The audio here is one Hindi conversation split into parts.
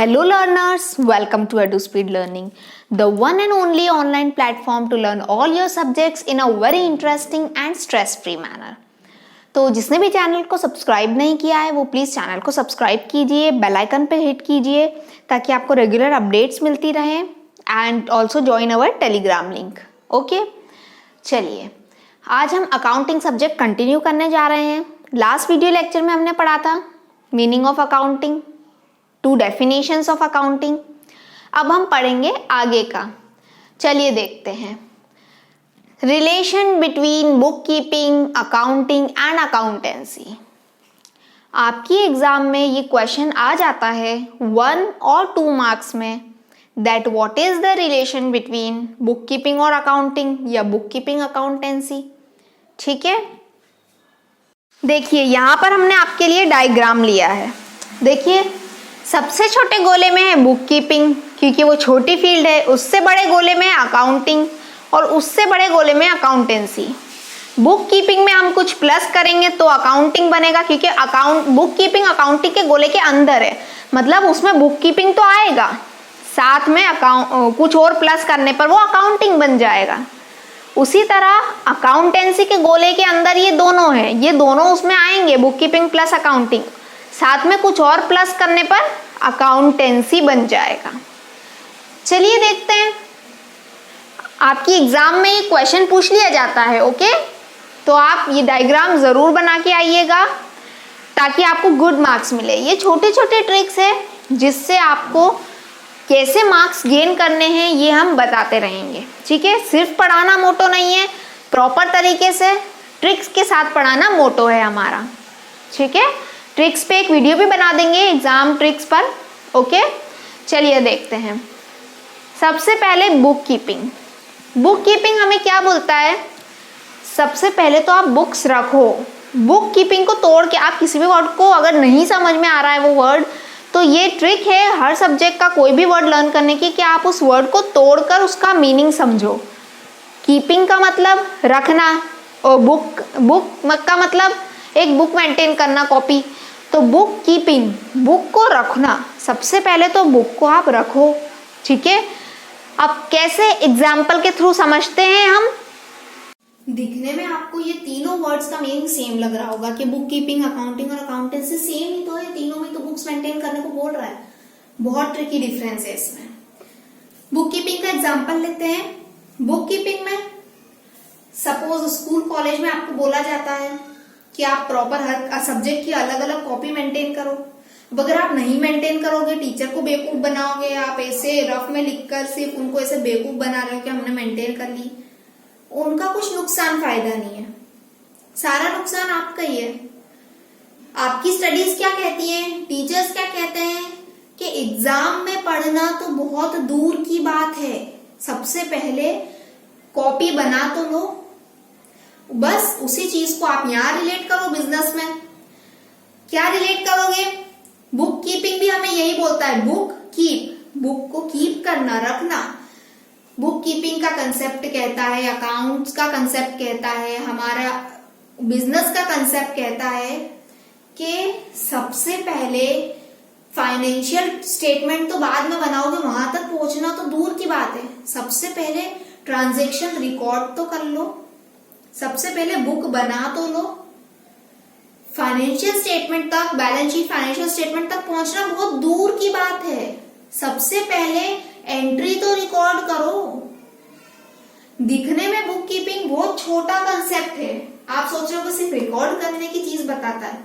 Hello learners, welcome to EduSpeed Learning, the one and only online platform to learn all your subjects in a very interesting and stress-free manner. तो जिसने भी चैनल को सब्सक्राइब नहीं किया है वो प्लीज़ चैनल को सब्सक्राइब कीजिए, बेल आइकन पे हिट कीजिए ताकि आपको रेगुलर अपडेट्स मिलती रहें and also join our Telegram link. Okay, चलिए आज हम अकाउंटिंग सब्जेक्ट कंटिन्यू करने जा रहे हैं. लास्ट वीडियो लेक्चर में हमने पढ़ा था meaning of accounting, 2 definitions of accounting. अब हम पढ़ेंगे आगे का. चलिए देखते हैं. Relation between book keeping, accounting and accountancy. आपकी एग्जाम में ये क्वेश्चन आ जाता है 1 और 2 मार्क्स में, that what is the relation between book keeping और अकाउंटिंग या बुक कीपिंग अकाउंटेंसी. ठीक है, देखिए यहाँ पर हमने आपके लिए डायग्राम लिया है. देखिए सबसे छोटे गोले में है बुक कीपिंग क्योंकि वो छोटी फील्ड है, उससे बड़े गोले में है अकाउंटिंग और उससे बड़े गोले में अकाउंटेंसी. बुक कीपिंग में हम कुछ प्लस करेंगे तो अकाउंटिंग बनेगा क्योंकि बुक कीपिंग अकाउंटिंग के गोले के अंदर है, मतलब उसमें बुक कीपिंग तो आएगा, साथ में कुछ और प्लस करने पर वो अकाउंटिंग बन जाएगा. उसी तरह अकाउंटेंसी के गोले के अंदर ये दोनों है, ये दोनों उसमें आएंगे, बुक कीपिंग प्लस अकाउंटिंग, साथ में कुछ और प्लस करने पर अकाउंटेंसी बन जाएगा. चलिए देखते हैं. आपकी एग्जाम में ये क्वेश्चन पूछ लिया जाता है. ओके, तो आप ये डायग्राम जरूर बना के आइएगा ताकि आपको गुड मार्क्स मिले. ये छोटे छोटे ट्रिक्स है जिससे आपको कैसे मार्क्स गेन करने हैं ये हम बताते रहेंगे. ठीक है, सिर्फ पढ़ाना मोटो नहीं है, प्रॉपर तरीके से ट्रिक्स के साथ पढ़ाना मोटो है हमारा. ठीक है, ट्रिक्स पे एक वीडियो भी बना देंगे एग्जाम ट्रिक्स पर. ओके, चलिए देखते हैं. सबसे पहले बुक कीपिंग. बुक कीपिंग हमें क्या बोलता है, सबसे पहले तो आप बुक्स रखो. बुक कीपिंग को तोड़ के आप किसी भी वर्ड को अगर नहीं समझ में आ रहा है वो वर्ड, तो ये ट्रिक है हर सब्जेक्ट का कोई भी वर्ड लर्न करने की कि आप उस वर्ड को तोड़कर उसका मीनिंग समझो. कीपिंग का मतलब रखना और बुक का मतलब एक बुक मेंटेन करना, कॉपी. तो बुक कीपिंग, बुक को रखना. सबसे पहले तो बुक को आप रखो. ठीक है, अब कैसे एग्जाम्पल के थ्रू समझते हैं हम. दिखने में आपको ये तीनों वर्ड्स का मीनिंग सेम लग रहा होगा कि बुक कीपिंग, अकाउंटिंग और अकाउंटेंसी सेम ही तो है, तीनों में तो बुक्स मेंटेन करने को बोल रहा है. बहुत ट्रिकी डिफरेंस है इसमें. बुक कीपिंग का एग्जाम्पल लेते हैं. बुक कीपिंग में सपोज स्कूल कॉलेज में आपको बोला जाता है कि आप प्रॉपर हर सब्जेक्ट की अलग अलग कॉपी मेंटेन करो. अब अगर आप नहीं मेंटेन करोगे, टीचर को बेवकूफ बनाओगे, आप ऐसे रफ में लिखकर सिर्फ उनको ऐसे बेवकूफ बना रहे हो कि हमने मेंटेन कर ली, उनका कुछ नुकसान फायदा नहीं है. सारा नुकसान आपका ही है. आपकी स्टडीज क्या कहती हैं, टीचर्स क्या कहते हैं कि एग्जाम में पढ़ना तो बहुत दूर की बात है, सबसे पहले कॉपी बना तो लो. बस उसी चीज को आप यहां रिलेट करो बिजनेस में. क्या रिलेट करोगे, बुक कीपिंग भी हमें यही बोलता है, बुक कीप, बुक को कीप करना, रखना. बुक कीपिंग का कंसेप्ट कहता है, अकाउंट्स का कंसेप्ट कहता है, हमारा बिजनेस का कंसेप्ट कहता है कि सबसे पहले फाइनेंशियल स्टेटमेंट तो बाद में बनाओगे, वहां तक पहुंचना तो दूर की बात है. सबसे पहले ट्रांजैक्शन रिकॉर्ड तो कर लो, सबसे पहले बुक बना तो लो. फाइनेंशियल स्टेटमेंट तक, बैलेंस शीट, फाइनेंशियल स्टेटमेंट तक पहुंचना बहुत दूर की बात है. सबसे पहले एंट्री तो रिकॉर्ड करो. दिखने में बुक कीपिंग बहुत छोटा कंसेप्ट है, आप सोच रहे हो कि सिर्फ रिकॉर्ड करने की चीज बताता है,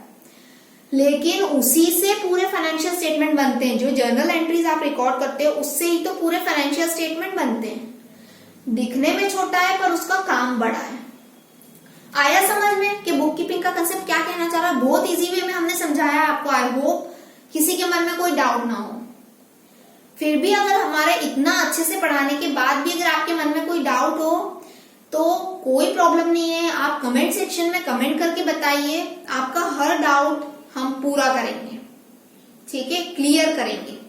लेकिन उसी से पूरे फाइनेंशियल स्टेटमेंट बनते हैं. जो जर्नल एंट्रीज आप रिकॉर्ड करते हो उससे ही तो पूरे फाइनेंशियल स्टेटमेंट बनते हैं. दिखने में छोटा है पर उसका काम बड़ा है. आया समझ में कि बुक कीपिंग का कंसेप्ट क्या कहना चाह रहा है. बहुत इजी वे में हमने समझाया आपको. आई होप किसी के मन में कोई डाउट ना हो. फिर भी अगर हमारे इतना अच्छे से पढ़ाने के बाद भी अगर आपके मन में कोई डाउट हो तो कोई प्रॉब्लम नहीं है, आप कमेंट सेक्शन में कमेंट करके बताइए. आपका हर डाउट हम पूरा करेंगे. ठीक है, क्लियर करेंगे.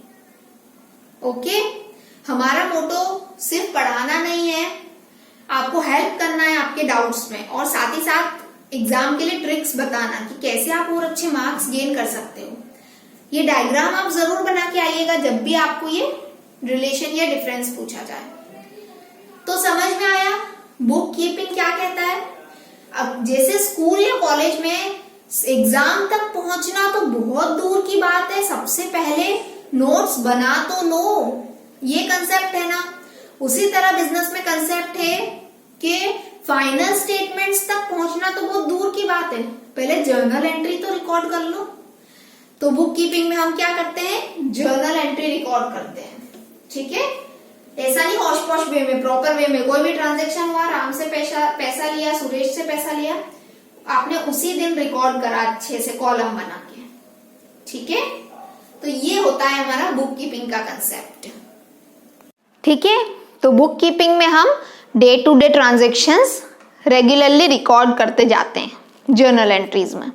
ओके, हमारा मोटो सिर्फ पढ़ाना नहीं है, आपको हेल्प करना है आपके डाउट्स में, और साथ ही साथ एग्जाम के लिए ट्रिक्स बताना कि कैसे आप और अच्छे मार्क्स गेन कर सकते हो. ये डायग्राम आप जरूर बना के आइएगा जब भी आपको ये रिलेशन या डिफरेंस पूछा जाए। तो समझ में आया बुक कीपिंग क्या कहता है। अब जैसे स्कूल या कॉलेज में एग्जाम तक पहुंचना तो बहुत दूर की बात है, सबसे पहले नोट्स बना तो लो, ये कंसेप्ट है ना। उसी तरह बिजनेस में कंसेप्ट है कि फाइनल स्टेटमेंट्स तक पहुंचना तो बहुत दूर की बात है, पहले जर्नल एंट्री तो रिकॉर्ड कर लो। तो बुक कीपिंग में हम क्या करते हैं, जर्नल एंट्री रिकॉर्ड करते हैं, ठीक है। ऐसा नहीं हौश पौश वे में, प्रॉपर वे में कोई भी ट्रांजेक्शन हुआ, राम से पैसा लिया, सुरेश से पैसा लिया, आपने उसी दिन रिकॉर्ड करा अच्छे से कॉलम बना के, ठीक है। तो ये होता है हमारा बुक कीपिंग का कंसेप्ट, ठीक है। तो बुक कीपिंग में हम day to day transactions regularly record करते जाते हैं जर्नल एंट्रीज में।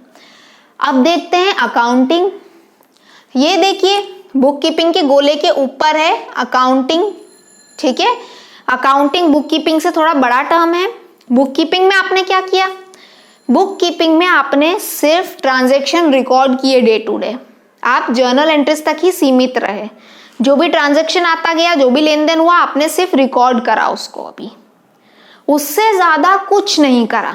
अब देखते हैं अकाउंटिंग। ये देखिए बुक कीपिंग के गोले के ऊपर है अकाउंटिंग, ठीक है। अकाउंटिंग बुक कीपिंग से थोड़ा बड़ा टर्म है। बुक कीपिंग में आपने क्या किया, बुक कीपिंग में आपने सिर्फ ट्रांजैक्शन रिकॉर्ड किए डे टू डे, आप जर्नल एंट्रीज तक ही सीमित रहे। जो भी ट्रांजैक्शन आता गया, जो भी लेन देन हुआ, आपने सिर्फ रिकॉर्ड करा उसको, अभी उससे ज्यादा कुछ नहीं करा।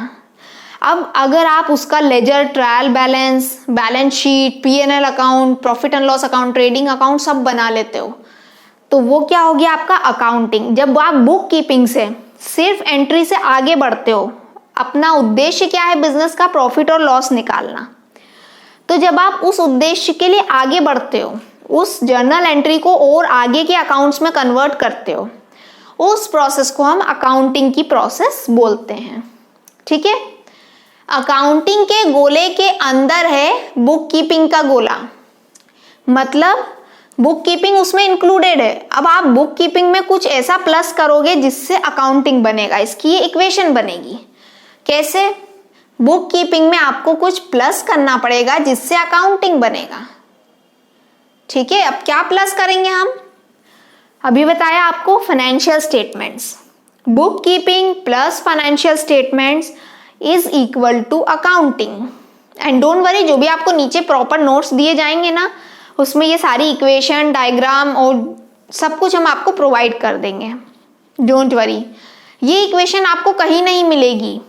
अब अगर आप उसका ledger, trial balance, balance sheet, P&L account, profit and loss account, trading account सब बना लेते हो, तो वो क्या हो गया आपका अकाउंटिंग। जब आप बुक कीपिंग से सिर्फ एंट्री से आगे बढ़ते हो, अपना उद्देश्य क्या है बिजनेस का, प्रॉफिट और लॉस निकालना, तो जब आप उस उद्देश्य के लिए आगे बढ़ते हो, उस जर्नल एंट्री को और आगे के अकाउंट्स में कन्वर्ट करते हो, उस प्रोसेस को हम अकाउंटिंग की प्रोसेस बोलते हैं, ठीक है। अकाउंटिंग के गोले के अंदर है बुक कीपिंग का गोला, मतलब बुक कीपिंग उसमें इंक्लूडेड है। अब आप बुक कीपिंग में कुछ ऐसा प्लस करोगे जिससे अकाउंटिंग बनेगा, इसकी ये इक्वेशन बनेगी। कैसे, बुक कीपिंग में आपको कुछ प्लस करना पड़ेगा जिससे अकाउंटिंग बनेगा, ठीक है। अब क्या प्लस करेंगे हम, अभी बताया आपको financial statements. Book keeping plus financial statements is equal to accounting. And don't worry, जो भी आपको नीचे प्रॉपर नोट्स दिए जाएंगे ना, उसमें ये सारी इक्वेशन, डायग्राम और सब कुछ हम आपको प्रोवाइड कर देंगे, डोंट वरी। ये इक्वेशन आपको कहीं नहीं मिलेगी,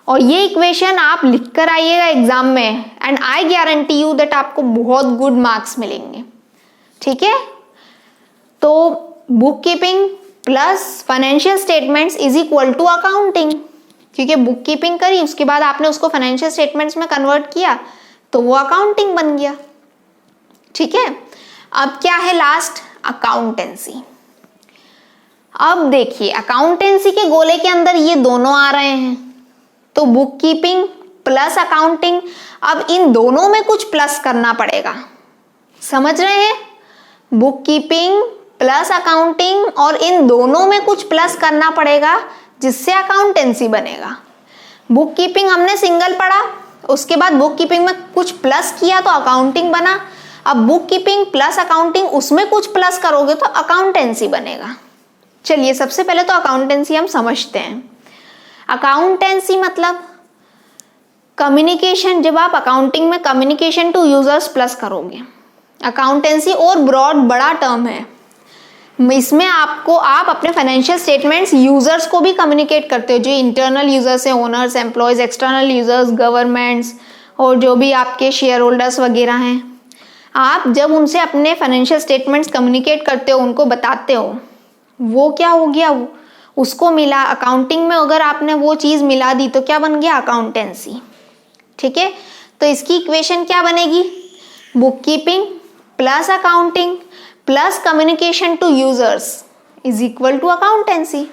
और ये इक्वेशन आप लिख कर आइएगा एग्जाम में, and I guarantee you that आपको बहुत गुड मार्क्स मिलेंगे, ठीक है। तो book keeping plus financial statements is equal to accounting, क्योंकि बुक कीपिंग करी, उसके बाद आपने उसको फाइनेंशियल स्टेटमेंट्स में कन्वर्ट किया, तो वो अकाउंटिंग बन गया, ठीक है। अब क्या है लास्ट, अकाउंटेंसी। अब देखिए अकाउंटेंसी के गोले के अंदर ये दोनों आ रहे हैं, तो बुक कीपिंग प्लस अकाउंटिंग। अब इन दोनों में कुछ प्लस करना पड़ेगा, समझ रहे हैं, बुक कीपिंग प्लस अकाउंटिंग, और इन दोनों में कुछ प्लस करना पड़ेगा जिससे अकाउंटेंसी बनेगा। बुक कीपिंग हमने सिंगल पढ़ा, उसके बाद बुक कीपिंग में कुछ प्लस किया तो अकाउंटिंग बना। अब बुक कीपिंग प्लस अकाउंटिंग, उसमें कुछ प्लस करोगे तो अकाउंटेंसी बनेगा। चलिए सबसे पहले तो अकाउंटेंसी हम समझते हैं। अकाउंटेंसी मतलब कम्युनिकेशन, जब आप अकाउंटिंग में कम्युनिकेशन टू यूजर्स प्लस करोगे। अकाउंटेंसी और ब्रॉड बड़ा टर्म है, इसमें आपको आप अपने फाइनेंशियल स्टेटमेंट्स यूजर्स को भी कम्युनिकेट करते हो, जो इंटरनल यूजर्स हैं, owners, employees, external users, governments, और जो भी आपके शेयर होल्डर्स वगैरह हैं। आप जब उनसे अपने फाइनेंशियल स्टेटमेंट्स कम्युनिकेट करते हो, उनको बताते हो, वो क्या हो गया, उसको मिला अकाउंटिंग में। अगर आपने वो चीज़ मिला दी तो क्या बन गया, अकाउंटेंसी, ठीक है। तो इसकी इक्वेशन क्या बनेगी, book keeping plus accounting plus communication to users is equal to accountancy.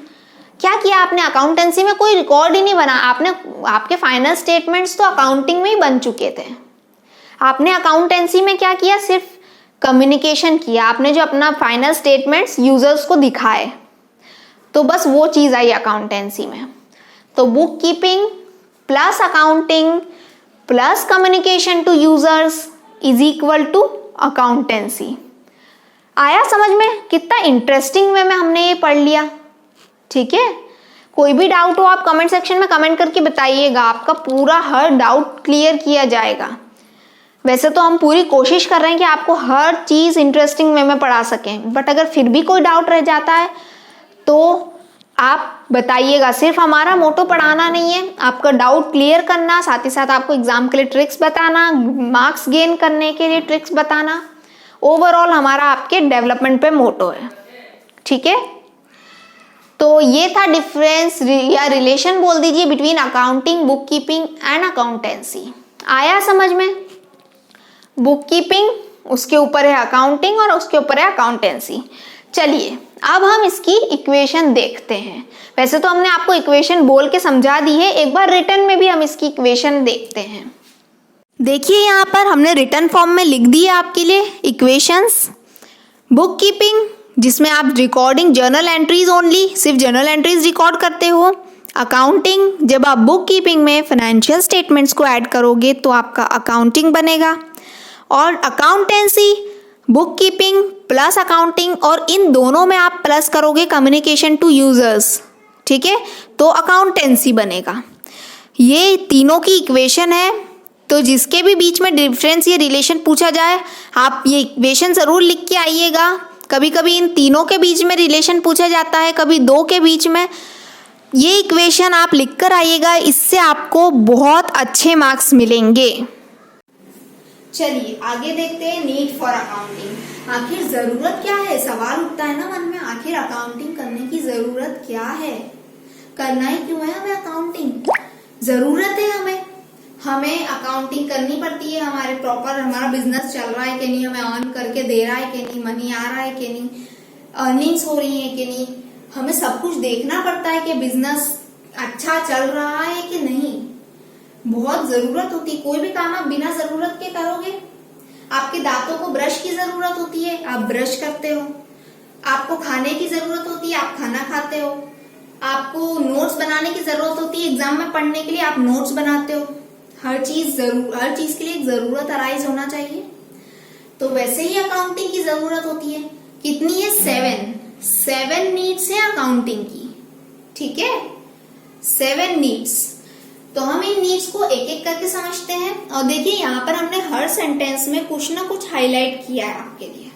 क्या किया आपने, अकाउंटेंसी में कोई रिकॉर्ड ही नहीं बना, आपने आपके फाइनल स्टेटमेंट्स तो अकाउंटिंग में ही बन चुके थे। आपने अकाउंटेंसी में क्या किया, सिर्फ कम्युनिकेशन किया, आपने जो अपना फाइनल स्टेटमेंट्स यूजर्स को दिखाए, तो बस वो चीज़ आई अकाउंटेंसी में। तो book keeping plus accounting plus communication to users is equal to accountancy. आया समझ में, कितना इंटरेस्टिंग वे में हमने ये पढ़ लिया, ठीक है। कोई भी डाउट हो आप कमेंट सेक्शन में कमेंट करके बताइएगा, आपका पूरा हर डाउट क्लियर किया जाएगा। वैसे तो हम पूरी कोशिश कर रहे हैं कि आपको हर चीज़ इंटरेस्टिंग वे में पढ़ा सकें, बट अगर फिर भी कोई डाउट रह जाता है तो आप बताइएगा। सिर्फ हमारा मोटो पढ़ाना नहीं है, आपका डाउट क्लियर करना, साथ ही साथ आपको एग्जाम के लिए ट्रिक्स बताना, मार्क्स गेन करने के लिए ट्रिक्स बताना। ओवरऑल हमारा आपके डेवलपमेंट पे मोटो है, ठीक है। तो ये था डिफरेंस या रिलेशन बोल दीजिए between accounting, book keeping and accountancy. आया समझ में? बुक कीपिंग, उसके ऊपर है अकाउंटिंग और उसके ऊपर है अकाउंटेंसी। चलिए अब हम इसकी इक्वेशन देखते हैं। वैसे तो हमने आपको इक्वेशन बोल के समझा दी है, एक बार रिटर्न में भी हम इसकी इक्वेशन देखते हैं। देखिए यहाँ पर हमने रिटर्न फॉर्म में लिख दी है आपके लिए इक्वेशंस। बुक कीपिंग, जिसमें आप रिकॉर्डिंग जर्नल एंट्रीज ओनली, सिर्फ जर्नल एंट्रीज रिकॉर्ड करते हो। अकाउंटिंग, जब आप बुक कीपिंग में फाइनेंशियल स्टेटमेंट्स को ऐड करोगे तो आपका अकाउंटिंग बनेगा। और accountancy, book keeping plus accounting, और इन दोनों में आप प्लस करोगे कम्युनिकेशन टू यूजर्स, ठीक है, तो अकाउंटेंसी बनेगा। ये तीनों की इक्वेशन है। तो जिसके भी बीच में डिफरेंस या रिलेशन पूछा जाए, आप ये इक्वेशन ज़रूर लिख के आइएगा। कभी कभी इन तीनों के बीच में रिलेशन पूछा जाता है, कभी दो के बीच में। ये इक्वेशन आप लिख कर आइएगा, इससे आपको बहुत अच्छे मार्क्स मिलेंगे। चलिए आगे देखते हैं नीड फॉर अकाउंटिंग। आखिर जरूरत क्या है, सवाल उठता है ना मन में, आखिर अकाउंटिंग करने की जरूरत क्या है, करना ही क्यों है हमें अकाउंटिंग? जरूरत है हमें अकाउंटिंग करनी पड़ती है। हमारे प्रॉपर हमारा बिजनेस चल रहा है कि नहीं, हमें अर्न करके दे रहा है कि नहीं, मनी आ रहा है कि नहीं, अर्निंग्स हो रही है कि नहीं, हमें सब कुछ देखना पड़ता है कि बिजनेस अच्छा चल रहा है कि नहीं। बहुत जरूरत होती है, कोई भी काम आप बिना जरूरत के करोगे। आपके दांतों को ब्रश की जरूरत होती है, आप ब्रश करते हो। आपको खाने की जरूरत होती है, आप खाना खाते हो। आपको नोट्स बनाने की जरूरत होती है एग्जाम में पढ़ने के लिए, आप नोट्स बनाते हो। हर चीज के लिए जरूरत अराइज होना चाहिए। तो वैसे ही अकाउंटिंग की जरूरत होती है। कितनी है? 7 नीड्स है अकाउंटिंग की, ठीक है, 7 नीड्स। तो हम इन नीड्स को एक एक करके समझते हैं। और देखिए यहाँ पर हमने हर सेंटेंस में कुछ ना कुछ हाईलाइट किया है आपके लिए,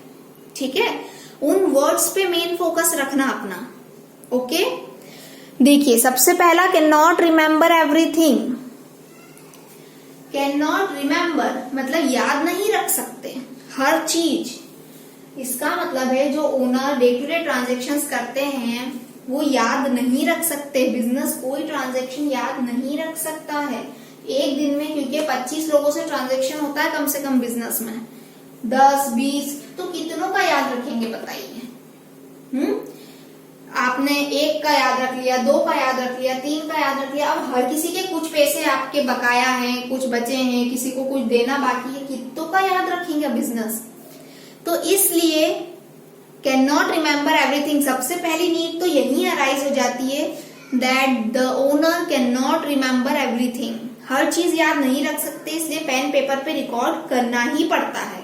ठीक है। उन वर्ड्स पे मेन फोकस रखना अपना, ओके। देखिए सबसे पहला, can not remember everything. Can not remember मतलब याद नहीं रख सकते हर चीज। इसका मतलब है जो owner day to day transactions करते हैं वो याद नहीं रख सकते। बिजनेस कोई ट्रांजैक्शन याद नहीं रख सकता है एक दिन में, क्योंकि 25 लोगों से ट्रांजैक्शन होता है कम से कम बिजनेस में, 10-20, तो कितनों का याद रखेंगे बताइए। आपने 1 का याद रख लिया, 2 का याद रख लिया, 3 का याद रख लिया। अब हर किसी के कुछ पैसे आपके बकाया हैं, कुछ बचे हैं, किसी को कुछ देना बाकी है, कितनों का याद रखेंगे बिजनेस। तो इसलिए कैन नॉट रिमेम्बर एवरीथिंग, सबसे पहली नीड तो यही अराइज हो जाती है, that the owner can not remember everything. हर चीज याद नहीं रख सकते, इसलिए पेन पेपर पे रिकॉर्ड करना ही पड़ता है,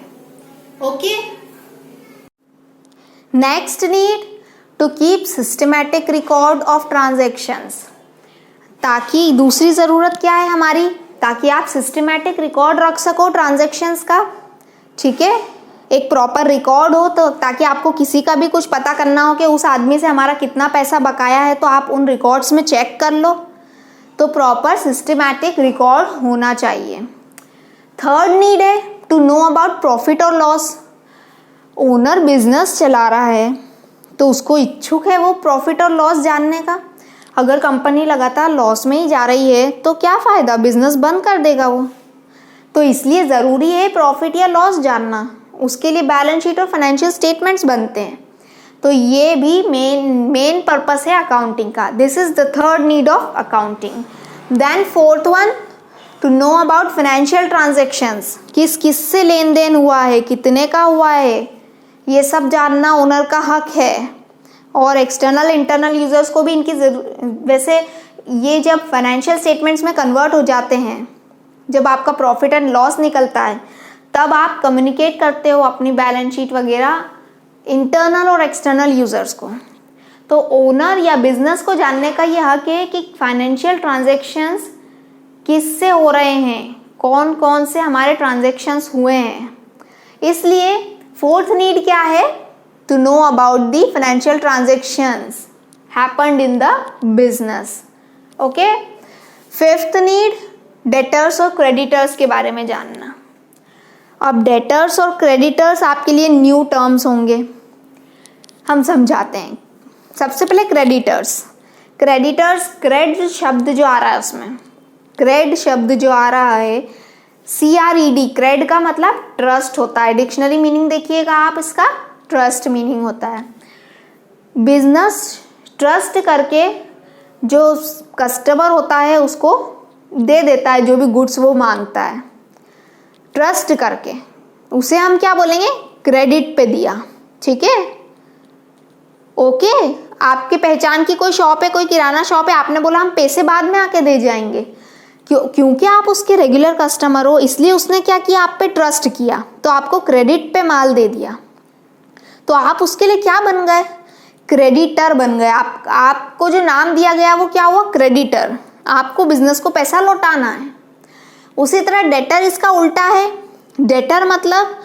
okay. Next need, to keep systematic record of transactions. ताकि दूसरी जरूरत क्या है हमारी, ताकि आप सिस्टमैटिक रिकॉर्ड रख सको ट्रांजेक्शन्स का, ठीक है, एक प्रॉपर रिकॉर्ड हो, तो ताकि आपको किसी का भी कुछ पता करना हो कि उस आदमी से हमारा कितना पैसा बकाया है, तो आप उन रिकॉर्ड्स में चेक कर लो। तो प्रॉपर सिस्टमैटिक रिकॉर्ड होना चाहिए। थर्ड नीड है टू नो अबाउट प्रॉफिट और लॉस। ओनर बिजनेस चला रहा है तो उसको इच्छुक है वो प्रॉफिट और लॉस जानने का। अगर कंपनी लगातार लॉस में ही जा रही है तो क्या फ़ायदा, बिजनेस बंद कर देगा वो। तो इसलिए ज़रूरी है प्रॉफिट या लॉस जानना, उसके लिए बैलेंस शीट और फाइनेंशियल स्टेटमेंट्स बनते हैं। तो ये भी मेन पर्पस है अकाउंटिंग का। This is the third need of accounting. Then fourth one, to know about financial transactions. किस से लेन देन हुआ है, कितने का हुआ है, ये सब जानना ओनर का हक है। और एक्सटर्नल इंटरनल यूजर्स को भी इनकी वैसे ये जब फाइनेंशियल स्टेटमेंट्स में कन्वर्ट हो जाते हैं, जब आपका प्रॉफिट एंड लॉस निकलता है, तब आप कम्युनिकेट करते हो अपनी बैलेंस शीट वगैरह इंटरनल और एक्सटर्नल यूजर्स को। तो ओनर या बिजनेस को जानने का ये हक है कि फाइनेंशियल ट्रांजैक्शंस किससे हो रहे हैं, कौन कौन से हमारे ट्रांजेक्शन्स हुए हैं। इसलिए फोर्थ नीड क्या है, to know about the financial transactions happened in the business. Okay, fifth need, debtors और क्रेडिटर्स के बारे में जानना। अब डेटर्स और क्रेडिटर्स आपके लिए न्यू टर्म्स होंगे, हम समझाते हैं। सबसे पहले क्रेडिटर्स। क्रेडिटर्स, क्रेड शब्द जो आ रहा है उसमें, क्रेड शब्द जो आ रहा है, CRED, क्रेड का मतलब ट्रस्ट होता है। डिक्शनरी मीनिंग देखिएगा आप, इसका ट्रस्ट मीनिंग होता है। बिजनेस ट्रस्ट करके जो कस्टमर होता है उसको दे देता है जो भी गुड्स वो मांगता है, ट्रस्ट करके, उसे हम क्या बोलेंगे, क्रेडिट पे दिया। ठीक है, ओके। आपके पहचान की कोई शॉप है, कोई किराना शॉप है, आपने बोला हम पैसे बाद में आके दे जाएंगे, क्योंकि आप उसके रेगुलर कस्टमर हो, इसलिए उसने क्या किया, आप पे ट्रस्ट किया, तो आपको क्रेडिट पे माल दे दिया, तो आप उसके लिए क्या बन गए, क्रेडिटर बन गए। आपको जो नाम दिया गया वो क्या हुआ, क्रेडिटर। आपको बिजनेस को पैसा लौटाना है। उसी तरह डेटर इसका उल्टा है। डेटर मतलब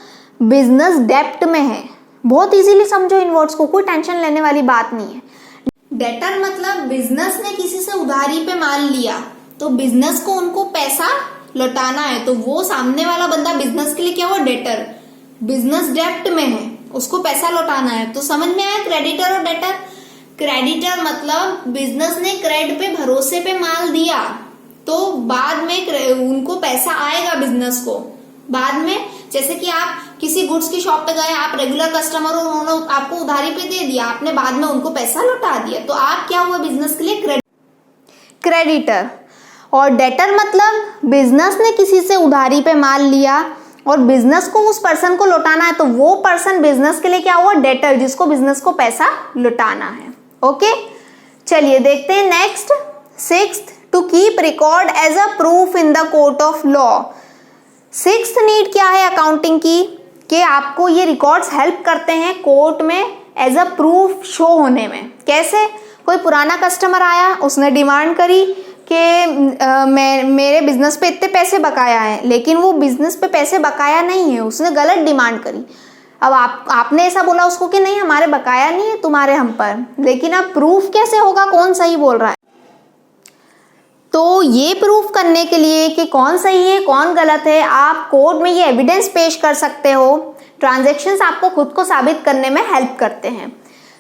बिजनेस डेप्ट में है। बहुत इजीली समझो इन वर्ड्स को, कोई टेंशन लेने वाली बात नहीं है। डेटर मतलब बिजनेस ने किसी से उधारी पे माल लिया, तो बिजनेस को उनको पैसा लौटाना है, तो वो सामने वाला बंदा बिजनेस के लिए क्या हुआ, डेटर। बिजनेस डेप्ट में है, उसको पैसा लौटाना है। तो समझ में आया क्रेडिटर और डेटर। क्रेडिटर मतलब बिजनेस ने क्रेड पे, भरोसे पे माल दिया, तो बाद में उनको पैसा आएगा बिजनेस को बाद में। जैसे कि आप किसी गुड्स की शॉप पे गए, आप रेगुलर कस्टमर हो, उन्होंने आपको उधारी पे दे दिया, आपने बाद में उनको पैसा लौटा दिया, तो आप क्या हुआ बिजनेस के लिए, क्रेडिटर। और डेटर मतलब बिजनेस ने किसी से उधारी पे माल लिया और बिजनेस को उस पर्सन को लौटाना है, तो वो पर्सन बिजनेस के लिए क्या हुआ, डेटर, जिसको बिजनेस को पैसा लौटाना है। ओके, चलिए देखते हैं next. Sixth, to keep record as a proof in the court of law. Sixth need क्या है अकाउंटिंग की, कि आपको ये रिकॉर्ड्स हेल्प करते हैं कोर्ट में एज अ प्रूफ शो होने में। कैसे, कोई पुराना कस्टमर आया, उसने डिमांड करी कि मेरे बिजनेस पे इतने पैसे बकाया है, लेकिन वो बिजनेस पे पैसे बकाया नहीं है, उसने गलत डिमांड करी। अब आपने ऐसा बोला उसको कि नहीं हमारे बकाया नहीं है तुम्हारे हम पर, लेकिन अब प्रूफ कैसे होगा कौन सही बोल रहा है। तो ये प्रूफ करने के लिए कि कौन सही है कौन गलत है, आप कोर्ट में ये एविडेंस पेश कर सकते हो। ट्रांजैक्शंस आपको खुद को साबित करने में हेल्प करते हैं।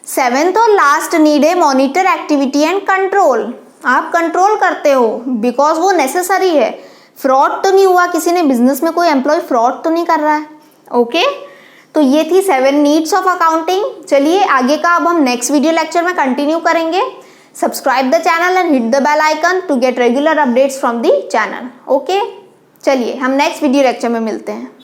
सेवेंथ और लास्ट नीड है मॉनिटर एक्टिविटी एंड कंट्रोल। आप कंट्रोल करते हो बिकॉज वो नेसेसरी है। फ्रॉड तो नहीं हुआ, किसी ने बिजनेस में कोई एम्प्लॉय फ्रॉड तो नहीं कर रहा है। ओके, तो ये थी 7 नीड्स ऑफ अकाउंटिंग। चलिए आगे का अब हम नेक्स्ट वीडियो लेक्चर में कंटिन्यू करेंगे। Subscribe the channel and hit the bell icon to get regular updates from the channel. Okay, चलिए हम नेक्स्ट वीडियो लेक्चर में मिलते हैं।